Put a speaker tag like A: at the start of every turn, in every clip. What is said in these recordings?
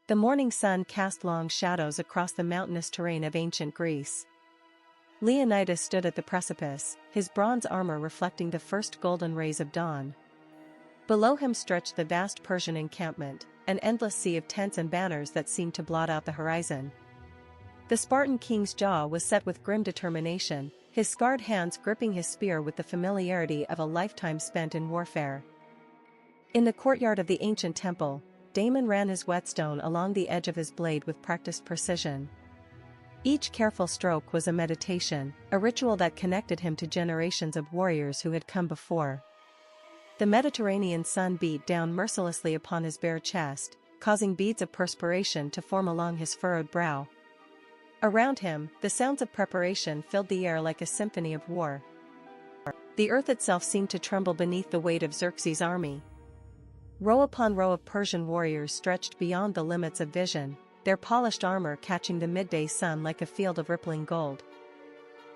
A: The morning sun cast long shadows across the mountainous terrain of ancient Greece. Leonidas stood at the precipice, his bronze armor reflecting the first golden rays of dawn. Below him stretched the vast Persian encampment, an endless sea of tents and banners that seemed to blot out the horizon. The Spartan king's jaw was set with grim determination, his scarred hands gripping his spear with the familiarity of a lifetime spent in warfare. In the courtyard of the ancient temple, Damon ran his whetstone along the edge of his blade with practiced precision. Each careful stroke was a meditation, a ritual that connected him to generations of warriors who had come before. The Mediterranean sun beat down mercilessly upon his bare chest, causing beads of perspiration to form along his furrowed brow. Around him, the sounds of preparation filled the air like a symphony of war. The earth itself seemed to tremble beneath the weight of Xerxes' army. Row upon row of Persian warriors stretched beyond the limits of vision, their polished armor catching the midday sun like a field of rippling gold.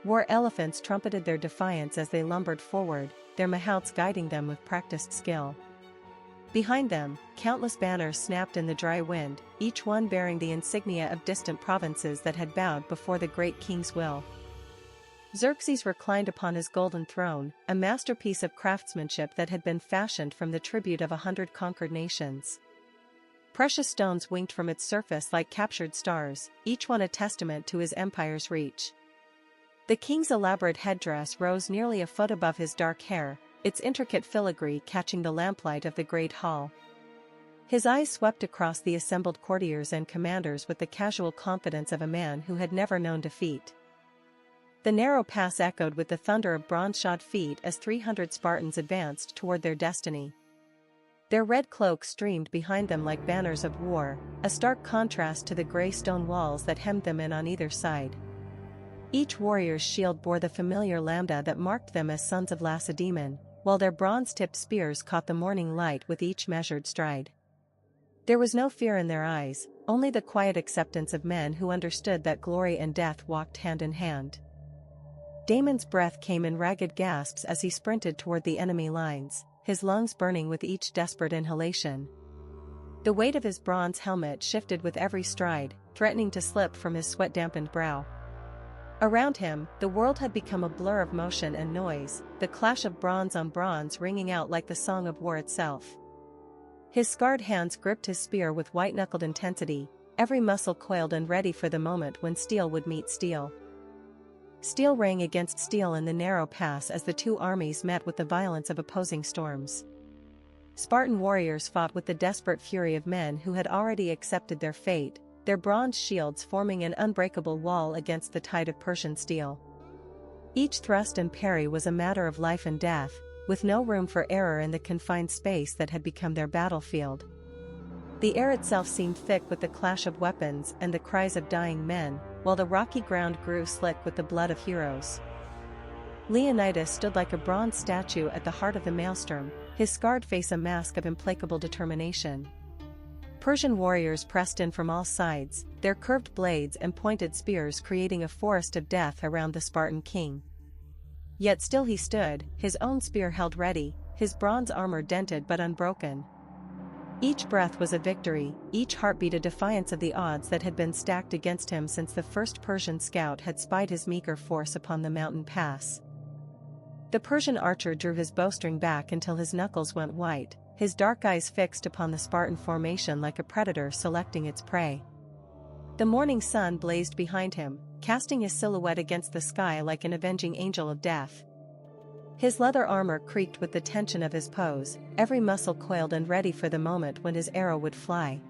A: War elephants trumpeted their defiance as they lumbered forward, their mahouts guiding them with practiced skill. Behind them, countless banners snapped in the dry wind, each one bearing the insignia of distant provinces that had bowed before the great king's will. Xerxes reclined upon his golden throne, a masterpiece of craftsmanship that had been fashioned from the tribute of 100 conquered nations. Precious stones winked from its surface like captured stars, each one a testament to his empire's reach. The king's elaborate headdress rose nearly a foot above his dark hair, its intricate filigree catching the lamplight of the great hall. His eyes swept across the assembled courtiers and commanders with the casual confidence of a man who had never known defeat. The narrow pass echoed with the thunder of bronze-shod feet as 300 Spartans advanced toward their destiny. Their red cloaks streamed behind them like banners of war, a stark contrast to the gray stone walls that hemmed them in on either side. Each warrior's shield bore the familiar lambda that marked them as sons of Lacedaemon, while their bronze-tipped spears caught the morning light with each measured stride. There was no fear in their eyes, only the quiet acceptance of men who understood that glory and death walked hand in hand. Damon's breath came in ragged gasps as he sprinted toward the enemy lines, his lungs burning with each desperate inhalation. The weight of his bronze helmet shifted with every stride, threatening to slip from his sweat-dampened brow. Around him, the world had become a blur of motion and noise, the clash of bronze on bronze ringing out like the song of war itself. His scarred hands gripped his spear with white-knuckled intensity, every muscle coiled and ready for the moment when steel would meet steel. Steel rang against steel in the narrow pass as the two armies met with the violence of opposing storms. Spartan warriors fought with the desperate fury of men who had already accepted their fate, their bronze shields forming an unbreakable wall against the tide of Persian steel. Each thrust and parry was a matter of life and death, with no room for error in the confined space that had become their battlefield. The air itself seemed thick with the clash of weapons and the cries of dying men, while the rocky ground grew slick with the blood of heroes. Leonidas stood like a bronze statue at the heart of the maelstrom, his scarred face a mask of implacable determination. Persian warriors pressed in from all sides, their curved blades and pointed spears creating a forest of death around the Spartan king. Yet still he stood, his own spear held ready, his bronze armor dented but unbroken. Each breath was a victory, each heartbeat a defiance of the odds that had been stacked against him since the first Persian scout had spied his meager force upon the mountain pass. The Persian archer drew his bowstring back until his knuckles went white, his dark eyes fixed upon the Spartan formation like a predator selecting its prey. The morning sun blazed behind him, casting his silhouette against the sky like an avenging angel of death. His leather armor creaked with the tension of his pose, every muscle coiled and ready for the moment when his arrow would fly.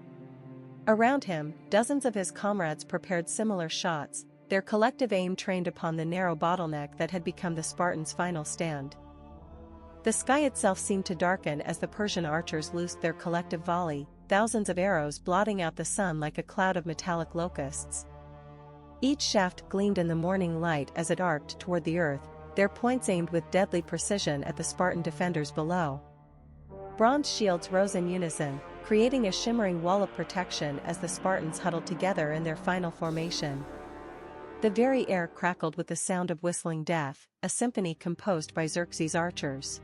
A: Around him, dozens of his comrades prepared similar shots, their collective aim trained upon the narrow bottleneck that had become the Spartans' final stand. The sky itself seemed to darken as the Persian archers loosed their collective volley, thousands of arrows blotting out the sun like a cloud of metallic locusts. Each shaft gleamed in the morning light as it arced toward the earth, their points aimed with deadly precision at the Spartan defenders below. Bronze shields rose in unison, creating a shimmering wall of protection as the Spartans huddled together in their final formation. The very air crackled with the sound of whistling death, a symphony composed by Xerxes' archers.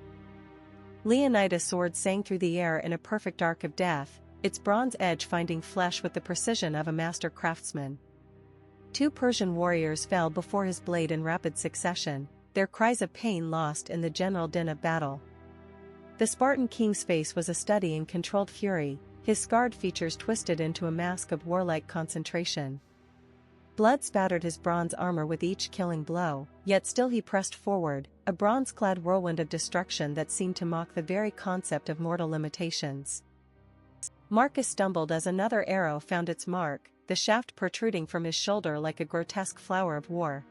A: Leonidas' sword sang through the air in a perfect arc of death, its bronze edge finding flesh with the precision of a master craftsman. 2 Persian warriors fell before his blade in rapid succession, their cries of pain lost in the general din of battle. The Spartan king's face was a study in controlled fury, his scarred features twisted into a mask of warlike concentration. Blood spattered his bronze armor with each killing blow, yet still he pressed forward, a bronze-clad whirlwind of destruction that seemed to mock the very concept of mortal limitations. Marcus stumbled as another arrow found its mark, the shaft protruding from his shoulder like a grotesque flower of war.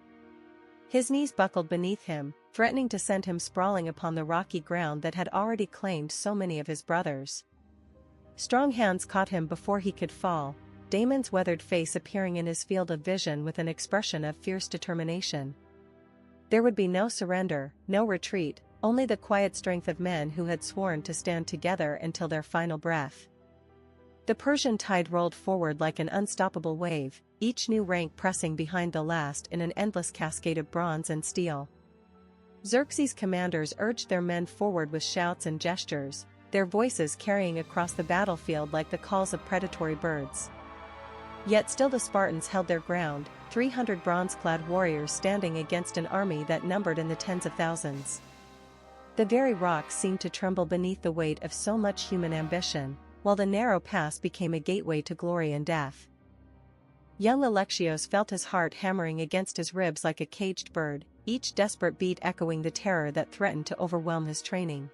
A: His knees buckled beneath him, threatening to send him sprawling upon the rocky ground that had already claimed so many of his brothers. Strong hands caught him before he could fall, Damon's weathered face appearing in his field of vision with an expression of fierce determination. There would be no surrender, no retreat, only the quiet strength of men who had sworn to stand together until their final breath. The Persian tide rolled forward like an unstoppable wave, each new rank pressing behind the last in an endless cascade of bronze and steel. Xerxes' commanders urged their men forward with shouts and gestures, their voices carrying across the battlefield like the calls of predatory birds. Yet still the Spartans held their ground, 300 bronze-clad warriors standing against an army that numbered in the tens of thousands. The very rocks seemed to tremble beneath the weight of so much human ambition, while the narrow pass became a gateway to glory and death. Young Alexios felt his heart hammering against his ribs like a caged bird, each desperate beat echoing the terror that threatened to overwhelm his training.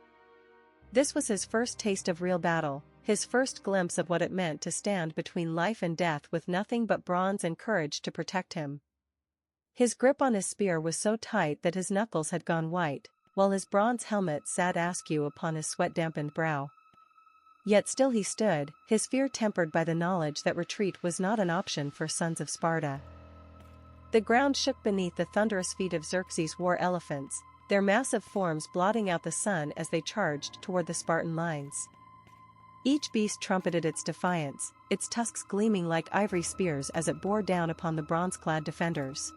A: This was his first taste of real battle, his first glimpse of what it meant to stand between life and death with nothing but bronze and courage to protect him. His grip on his spear was so tight that his knuckles had gone white, while his bronze helmet sat askew upon his sweat-dampened brow. Yet still he stood, his fear tempered by the knowledge that retreat was not an option for sons of Sparta. The ground shook beneath the thunderous feet of Xerxes' war elephants, their massive forms blotting out the sun as they charged toward the Spartan lines. Each beast trumpeted its defiance, its tusks gleaming like ivory spears as it bore down upon the bronze-clad defenders.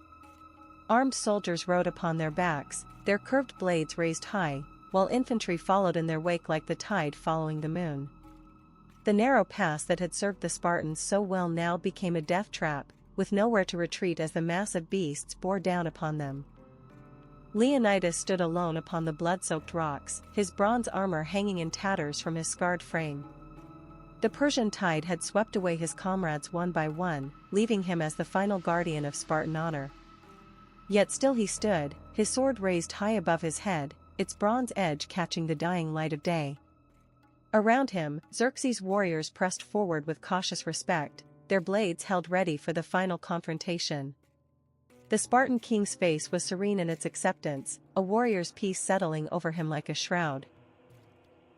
A: Armed soldiers rode upon their backs, their curved blades raised high, while infantry followed in their wake like the tide following the moon. The narrow pass that had served the Spartans so well now became a death trap, with nowhere to retreat as the massive beasts bore down upon them. Leonidas stood alone upon the blood-soaked rocks, his bronze armor hanging in tatters from his scarred frame. The Persian tide had swept away his comrades one by one, leaving him as the final guardian of Spartan honor. Yet still he stood, his sword raised high above his head, its bronze edge catching the dying light of day. Around him, Xerxes' warriors pressed forward with cautious respect, their blades held ready for the final confrontation. The Spartan king's face was serene in its acceptance, a warrior's peace settling over him like a shroud.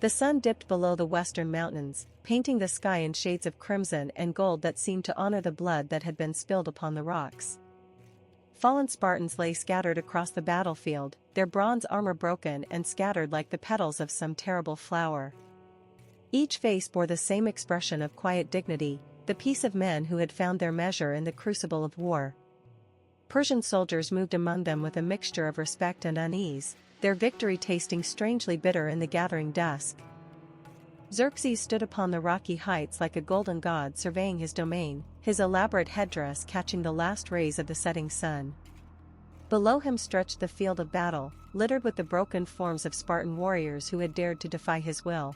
A: The sun dipped below the western mountains, painting the sky in shades of crimson and gold that seemed to honor the blood that had been spilled upon the rocks. Fallen Spartans lay scattered across the battlefield, their bronze armor broken and scattered like the petals of some terrible flower. Each face bore the same expression of quiet dignity, the peace of men who had found their measure in the crucible of war. Persian soldiers moved among them with a mixture of respect and unease, their victory tasting strangely bitter in the gathering dusk. Xerxes stood upon the rocky heights like a golden god surveying his domain, his elaborate headdress catching the last rays of the setting sun. Below him stretched the field of battle, littered with the broken forms of Spartan warriors who had dared to defy his will.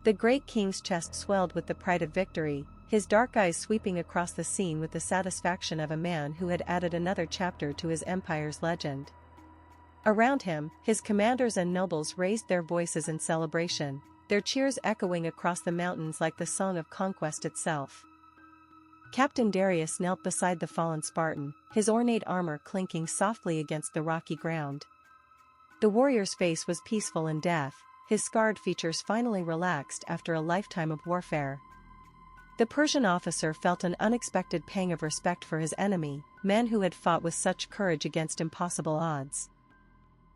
A: The great king's chest swelled with the pride of victory, his dark eyes sweeping across the scene with the satisfaction of a man who had added another chapter to his empire's legend. Around him, his commanders and nobles raised their voices in celebration, their cheers echoing across the mountains like the song of conquest itself. Captain Darius knelt beside the fallen Spartan, his ornate armor clinking softly against the rocky ground. The warrior's face was peaceful in death, his scarred features finally relaxed after a lifetime of warfare. The Persian officer felt an unexpected pang of respect for his enemy, men who had fought with such courage against impossible odds.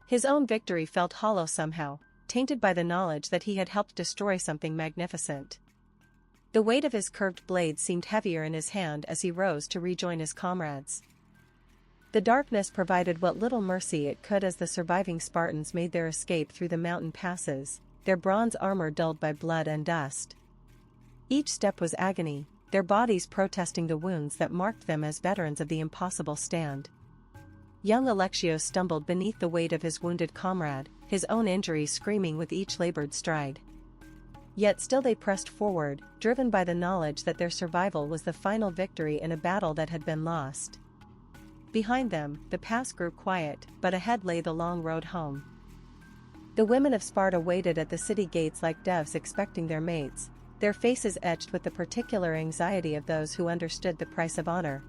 A: His own victory felt hollow somehow, tainted by the knowledge that he had helped destroy something magnificent. The weight of his curved blade seemed heavier in his hand as he rose to rejoin his comrades. The darkness provided what little mercy it could as the surviving Spartans made their escape through the mountain passes, their bronze armor dulled by blood and dust. Each step was agony, their bodies protesting the wounds that marked them as veterans of the impossible stand. Young Alexios stumbled beneath the weight of his wounded comrade, his own injuries screaming with each labored stride. Yet still they pressed forward, driven by the knowledge that their survival was the final victory in a battle that had been lost. Behind them, the pass grew quiet, but ahead lay the long road home. The women of Sparta waited at the city gates like doves expecting their mates, their faces etched with the particular anxiety of those who understood the price of honor.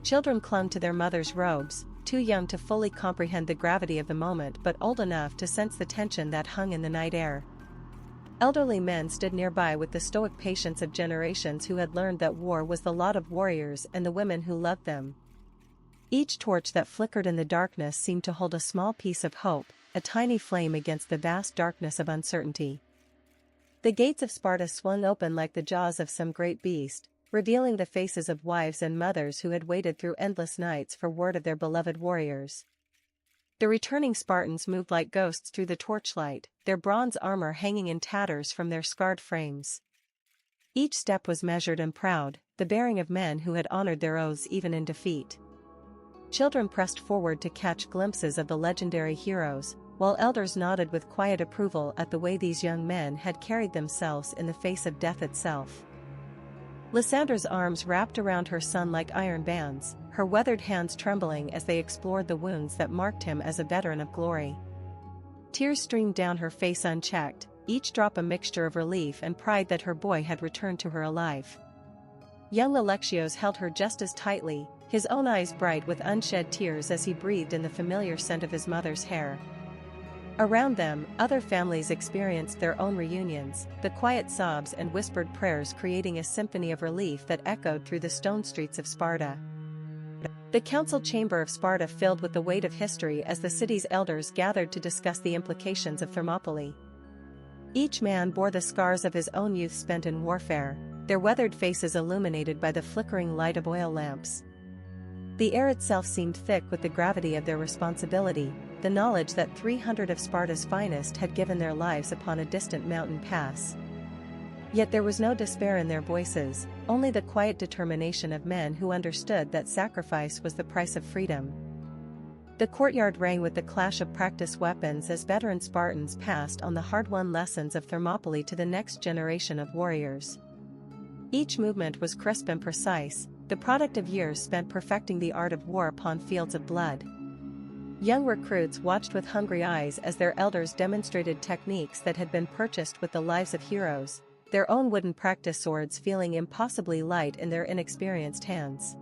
A: Children clung to their mothers' robes, too young to fully comprehend the gravity of the moment but old enough to sense the tension that hung in the night air. Elderly men stood nearby with the stoic patience of generations who had learned that war was the lot of warriors and the women who loved them. Each torch that flickered in the darkness seemed to hold a small piece of hope, a tiny flame against the vast darkness of uncertainty. The gates of Sparta swung open like the jaws of some great beast, revealing the faces of wives and mothers who had waited through endless nights for word of their beloved warriors. The returning Spartans moved like ghosts through the torchlight, their bronze armor hanging in tatters from their scarred frames. Each step was measured and proud, the bearing of men who had honored their oaths even in defeat. Children pressed forward to catch glimpses of the legendary heroes, while elders nodded with quiet approval at the way these young men had carried themselves in the face of death itself. Lyssandra's arms wrapped around her son like iron bands, her weathered hands trembling as they explored the wounds that marked him as a veteran of glory. Tears streamed down her face unchecked, each drop a mixture of relief and pride that her boy had returned to her alive. Young Alexios held her just as tightly, his own eyes bright with unshed tears as he breathed in the familiar scent of his mother's hair. Around them, other families experienced their own reunions, the quiet sobs and whispered prayers creating a symphony of relief that echoed through the stone streets of Sparta. The council chamber of Sparta filled with the weight of history as the city's elders gathered to discuss the implications of Thermopylae. Each man bore the scars of his own youth spent in warfare, their weathered faces illuminated by the flickering light of oil lamps. The air itself seemed thick with the gravity of their responsibility, the knowledge that 300 of Sparta's finest had given their lives upon a distant mountain pass. Yet there was no despair in their voices, only the quiet determination of men who understood that sacrifice was the price of freedom. The courtyard rang with the clash of practiced weapons as veteran Spartans passed on the hard-won lessons of Thermopylae to the next generation of warriors. Each movement was crisp and precise, the product of years spent perfecting the art of war upon fields of blood. Young recruits watched with hungry eyes as their elders demonstrated techniques that had been purchased with the lives of heroes, their own wooden practice swords feeling impossibly light in their inexperienced hands.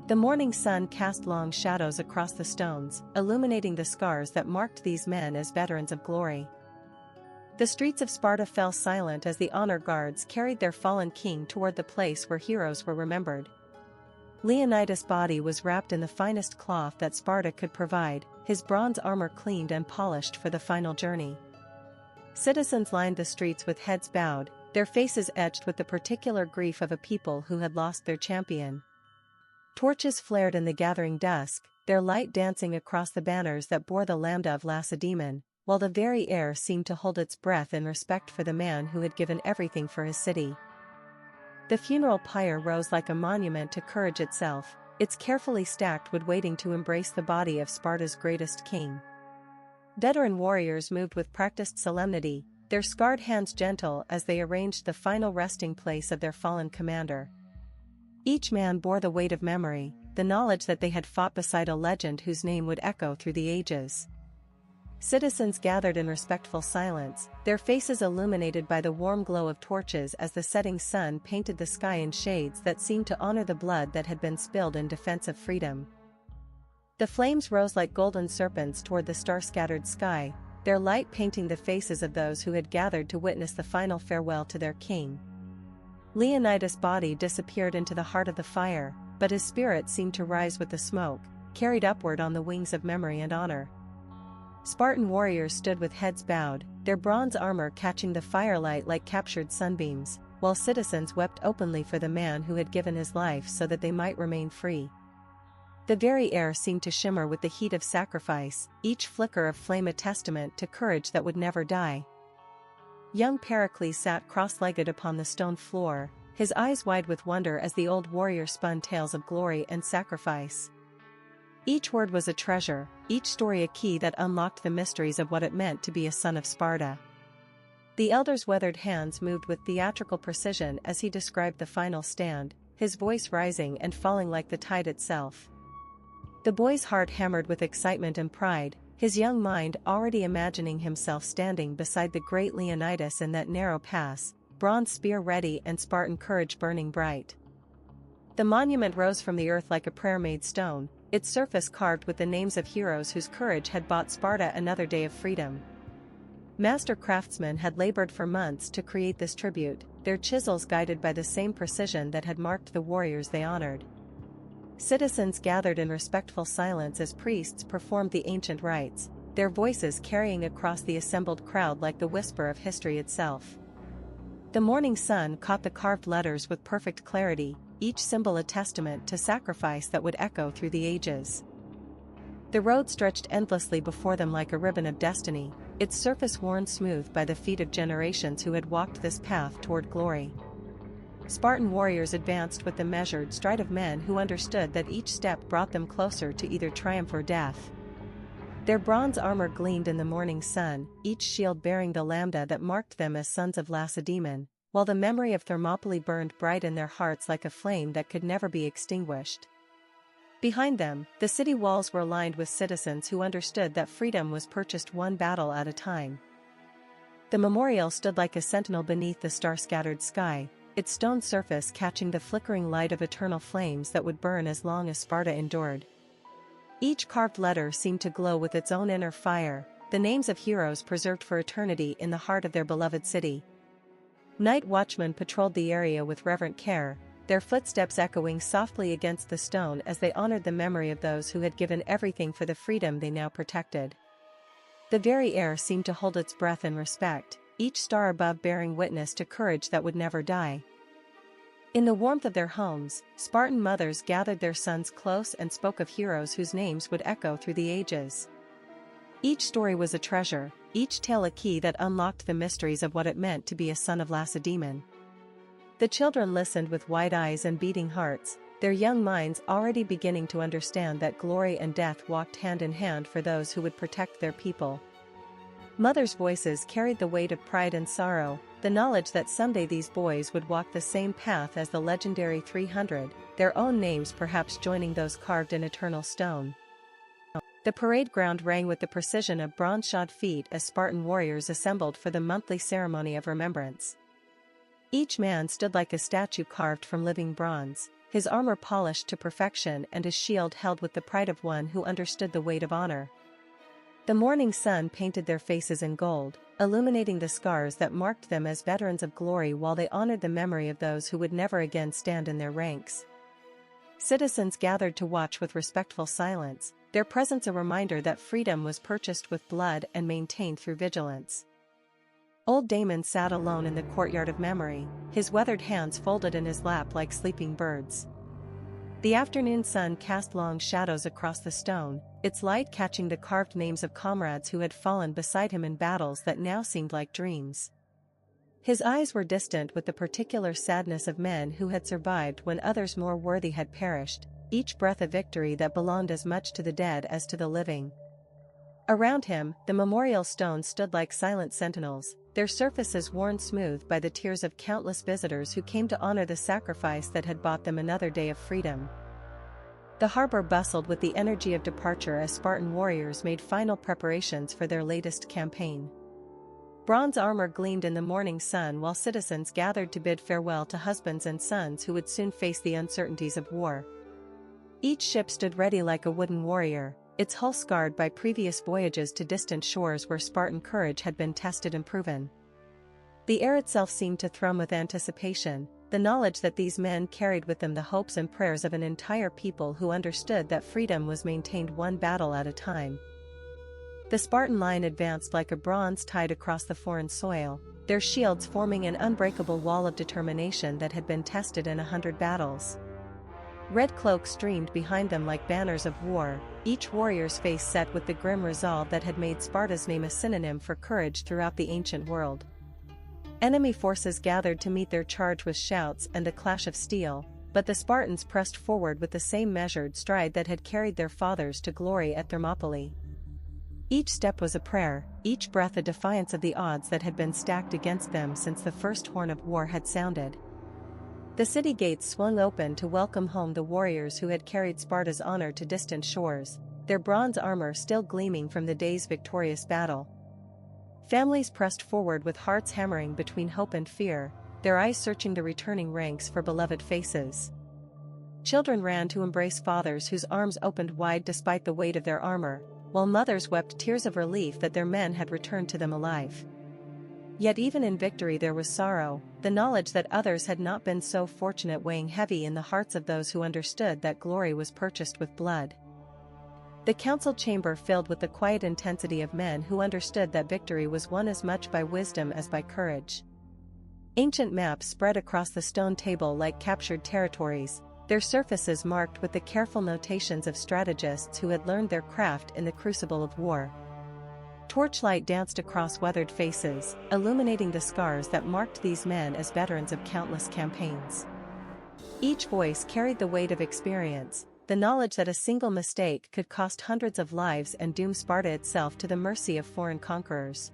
A: The morning sun cast long shadows across the stones, illuminating the scars that marked these men as veterans of glory. The streets of Sparta fell silent as the honor guards carried their fallen king toward the place where heroes were remembered. Leonidas' body was wrapped in the finest cloth that Sparta could provide, his bronze armor cleaned and polished for the final journey. Citizens lined the streets with heads bowed, their faces etched with the particular grief of a people who had lost their champion. Torches flared in the gathering dusk, their light dancing across the banners that bore the lambda of Lacedaemon, while the very air seemed to hold its breath in respect for the man who had given everything for his city. The funeral pyre rose like a monument to courage itself, its carefully stacked wood waiting to embrace the body of Sparta's greatest king. Veteran warriors moved with practiced solemnity, their scarred hands gentle as they arranged the final resting place of their fallen commander. Each man bore the weight of memory, the knowledge that they had fought beside a legend whose name would echo through the ages. Citizens gathered in respectful silence, their faces illuminated by the warm glow of torches as the setting sun painted the sky in shades that seemed to honor the blood that had been spilled in defense of freedom. The flames rose like golden serpents toward the star-scattered sky, their light painting the faces of those who had gathered to witness the final farewell to their king. Leonidas' body disappeared into the heart of the fire, but his spirit seemed to rise with the smoke, carried upward on the wings of memory and honor. Spartan warriors stood with heads bowed, their bronze armor catching the firelight like captured sunbeams, while citizens wept openly for the man who had given his life so that they might remain free. The very air seemed to shimmer with the heat of sacrifice, each flicker of flame a testament to courage that would never die. Young Pericles sat cross-legged upon the stone floor, his eyes wide with wonder as the old warrior spun tales of glory and sacrifice. Each word was a treasure, each story a key that unlocked the mysteries of what it meant to be a son of Sparta. The elder's weathered hands moved with theatrical precision as he described the final stand, his voice rising and falling like the tide itself. The boy's heart hammered with excitement and pride, his young mind already imagining himself standing beside the great Leonidas in that narrow pass, bronze spear ready and Spartan courage burning bright. The monument rose from the earth like a prayer-made stone, its surface carved with the names of heroes whose courage had bought Sparta another day of freedom. Master craftsmen had labored for months to create this tribute, their chisels guided by the same precision that had marked the warriors they honored. Citizens gathered in respectful silence as priests performed the ancient rites, their voices carrying across the assembled crowd like the whisper of history itself. The morning sun caught the carved letters with perfect clarity, each symbol a testament to sacrifice that would echo through the ages. The road stretched endlessly before them like a ribbon of destiny, its surface worn smooth by the feet of generations who had walked this path toward glory. Spartan warriors advanced with the measured stride of men who understood that each step brought them closer to either triumph or death. Their bronze armor gleamed in the morning sun, each shield bearing the lambda that marked them as sons of Lacedaemon, while the memory of Thermopylae burned bright in their hearts like a flame that could never be extinguished. Behind them, the city walls were lined with citizens who understood that freedom was purchased one battle at a time. The memorial stood like a sentinel beneath the star-scattered sky, its stone surface catching the flickering light of eternal flames that would burn as long as Sparta endured. Each carved letter seemed to glow with its own inner fire, the names of heroes preserved for eternity in the heart of their beloved city. Night watchmen patrolled the area with reverent care, their footsteps echoing softly against the stone as they honored the memory of those who had given everything for the freedom they now protected. The very air seemed to hold its breath in respect, each star above bearing witness to courage that would never die. In the warmth of their homes, Spartan mothers gathered their sons close and spoke of heroes whose names would echo through the ages. Each story was a treasure, each tale a key that unlocked the mysteries of what it meant to be a son of Lacedaemon. The children listened with wide eyes and beating hearts, their young minds already beginning to understand that glory and death walked hand in hand for those who would protect their people. Mothers' voices carried the weight of pride and sorrow, the knowledge that someday these boys would walk the same path as the legendary 300, their own names perhaps joining those carved in eternal stone. The parade ground rang with the precision of bronze-shod feet as Spartan warriors assembled for the monthly ceremony of remembrance. Each man stood like a statue carved from living bronze, his armor polished to perfection and his shield held with the pride of one who understood the weight of honor. The morning sun painted their faces in gold, illuminating the scars that marked them as veterans of glory while they honored the memory of those who would never again stand in their ranks. Citizens gathered to watch with respectful silence, their presence a reminder that freedom was purchased with blood and maintained through vigilance. Old Damon sat alone in the courtyard of memory, his weathered hands folded in his lap like sleeping birds. The afternoon sun cast long shadows across the stone, its light catching the carved names of comrades who had fallen beside him in battles that now seemed like dreams. His eyes were distant with the particular sadness of men who had survived when others more worthy had perished, each breath a victory that belonged as much to the dead as to the living. Around him, the memorial stones stood like silent sentinels, their surfaces worn smooth by the tears of countless visitors who came to honor the sacrifice that had bought them another day of freedom. The harbor bustled with the energy of departure as Spartan warriors made final preparations for their latest campaign. Bronze armor gleamed in the morning sun while citizens gathered to bid farewell to husbands and sons who would soon face the uncertainties of war. Each ship stood ready like a wooden warrior, its hull scarred by previous voyages to distant shores where Spartan courage had been tested and proven. The air itself seemed to thrum with anticipation, the knowledge that these men carried with them the hopes and prayers of an entire people who understood that freedom was maintained one battle at a time. The Spartan line advanced like a bronze tide across the foreign soil, their shields forming an unbreakable wall of determination that had been tested in 100 battles. Red cloaks streamed behind them like banners of war, each warrior's face set with the grim resolve that had made Sparta's name a synonym for courage throughout the ancient world. Enemy forces gathered to meet their charge with shouts and a clash of steel, but the Spartans pressed forward with the same measured stride that had carried their fathers to glory at Thermopylae. Each step was a prayer, each breath a defiance of the odds that had been stacked against them since the first horn of war had sounded. The city gates swung open to welcome home the warriors who had carried Sparta's honor to distant shores, their bronze armor still gleaming from the day's victorious battle. Families pressed forward with hearts hammering between hope and fear, their eyes searching the returning ranks for beloved faces. Children ran to embrace fathers whose arms opened wide despite the weight of their armor, while mothers wept tears of relief that their men had returned to them alive. Yet even in victory there was sorrow, the knowledge that others had not been so fortunate weighing heavy in the hearts of those who understood that glory was purchased with blood. The council chamber filled with the quiet intensity of men who understood that victory was won as much by wisdom as by courage. Ancient maps spread across the stone table like captured territories, their surfaces marked with the careful notations of strategists who had learned their craft in the crucible of war. Torchlight danced across weathered faces, illuminating the scars that marked these men as veterans of countless campaigns. Each voice carried the weight of experience, the knowledge that a single mistake could cost hundreds of lives and doom Sparta itself to the mercy of foreign conquerors.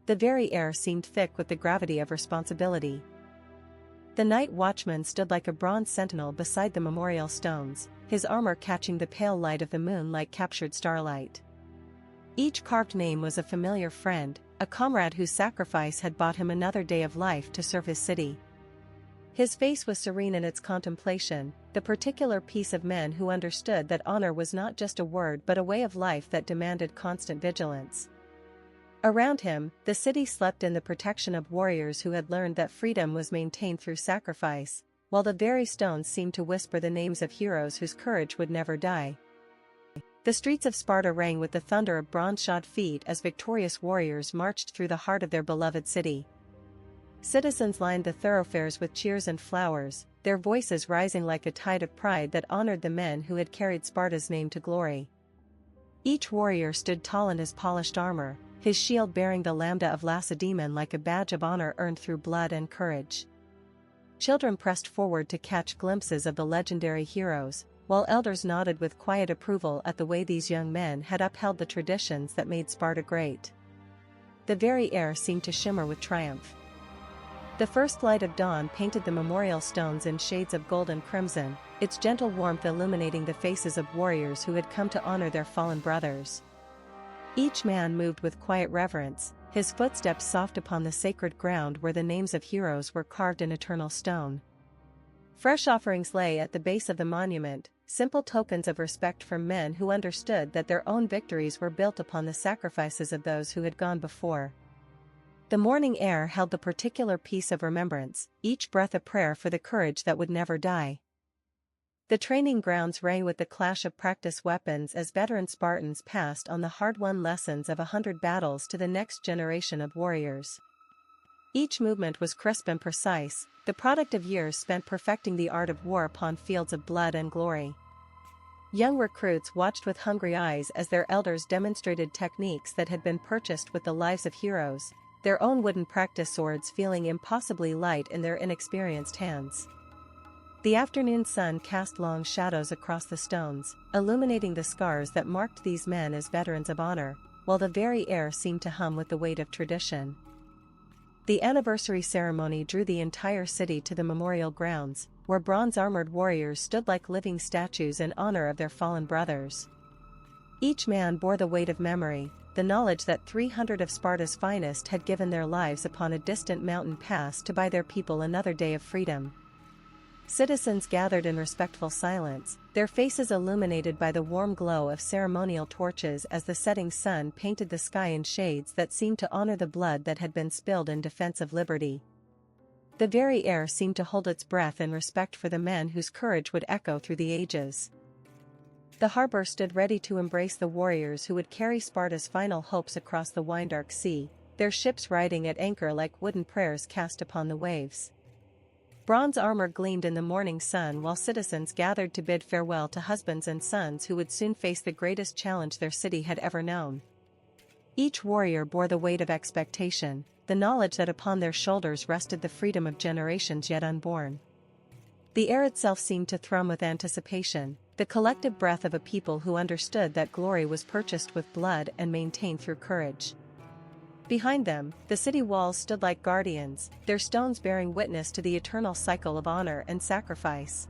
A: The very air seemed thick with the gravity of responsibility. The night watchman stood like a bronze sentinel beside the memorial stones, his armor catching the pale light of the moon like captured starlight. Each carved name was a familiar friend, a comrade whose sacrifice had bought him another day of life to serve his city. His face was serene in its contemplation, the particular piece of men who understood that honor was not just a word but a way of life that demanded constant vigilance. Around him, the city slept in the protection of warriors who had learned that freedom was maintained through sacrifice, while the very stones seemed to whisper the names of heroes whose courage would never die. The streets of Sparta rang with the thunder of bronze-shod feet as victorious warriors marched through the heart of their beloved city. Citizens lined the thoroughfares with cheers and flowers, their voices rising like a tide of pride that honored the men who had carried Sparta's name to glory. Each warrior stood tall in his polished armor, his shield bearing the lambda of Lacedaemon like a badge of honor earned through blood and courage. Children pressed forward to catch glimpses of the legendary heroes, while elders nodded with quiet approval at the way these young men had upheld the traditions that made Sparta great. The very air seemed to shimmer with triumph. The first light of dawn painted the memorial stones in shades of gold and crimson, its gentle warmth illuminating the faces of warriors who had come to honor their fallen brothers. Each man moved with quiet reverence, his footsteps soft upon the sacred ground where the names of heroes were carved in eternal stone. Fresh offerings lay at the base of the monument, simple tokens of respect from men who understood that their own victories were built upon the sacrifices of those who had gone before. The morning air held the particular peace of remembrance, each breath a prayer for the courage that would never die. The training grounds rang with the clash of practice weapons as veteran Spartans passed on the hard-won lessons of 100 battles to the next generation of warriors. Each movement was crisp and precise, the product of years spent perfecting the art of war upon fields of blood and glory. Young recruits watched with hungry eyes as their elders demonstrated techniques that had been purchased with the lives of heroes, their own wooden practice swords feeling impossibly light in their inexperienced hands. The afternoon sun cast long shadows across the stones, illuminating the scars that marked these men as veterans of honor, while the very air seemed to hum with the weight of tradition. The anniversary ceremony drew the entire city to the memorial grounds, where bronze-armored warriors stood like living statues in honor of their fallen brothers. Each man bore the weight of memory, the knowledge that 300 of Sparta's finest had given their lives upon a distant mountain pass to buy their people another day of freedom. Citizens gathered in respectful silence, their faces illuminated by the warm glow of ceremonial torches as the setting sun painted the sky in shades that seemed to honor the blood that had been spilled in defense of liberty. The very air seemed to hold its breath in respect for the men whose courage would echo through the ages. The harbor stood ready to embrace the warriors who would carry Sparta's final hopes across the wine-dark sea, their ships riding at anchor like wooden prayers cast upon the waves. Bronze armor gleamed in the morning sun while citizens gathered to bid farewell to husbands and sons who would soon face the greatest challenge their city had ever known. Each warrior bore the weight of expectation, the knowledge that upon their shoulders rested the freedom of generations yet unborn. The air itself seemed to thrum with anticipation, the collective breath of a people who understood that glory was purchased with blood and maintained through courage. Behind them, the city walls stood like guardians, their stones bearing witness to the eternal cycle of honor and sacrifice.